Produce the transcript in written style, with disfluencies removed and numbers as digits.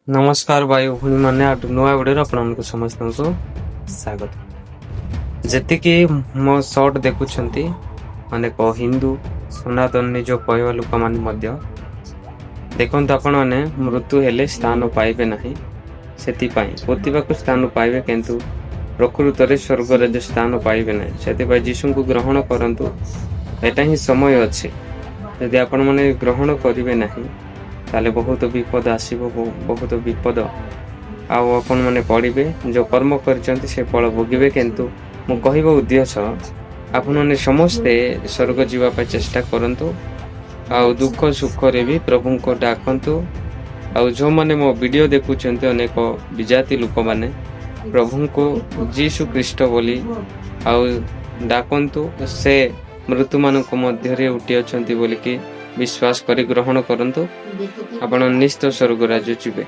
नमस्कार भाई भूणी मैंने नुआ वीडियो अपन समस्त को स्वागत जी मो शॉर्ट देखुंट अनेक हिंदू सनातन जो कहवा लोक मैंने देखो आपण मैंने मृत्यु हेले स्थान पाइबे ना से पोतीबा को स्थान पाइबे किंतु प्रकृत में स्वर्ग स्थान पाइबे ना से जीशु को ग्रहण करंतु एटा ही समय अच्छे यदि आपण मैंने ग्रहण करेंगे ना ताले बहुत विपद आसब बहुत विपद आपण मैंने पड़े जो कर्म कर फल भोगे किंतु मो कह उद्देश्य आपण मैंने समस्ते स्वर्ग जावाई चेष्टा करंतु आ दुख सुख रे भी प्रभु को डाकंतु आ जो मैंने मो वीडियो देखुंट अनेक विजाति लोक मैंने प्रभु को जीशु ख्रीष्ट बोली आ डाकंतु से मृत्यु मान मध्य उठी अच्छा बोलिकी विश्वास करी ग्रहण करंतु आपण निश्चित स्वर्ग राज्य जीवे।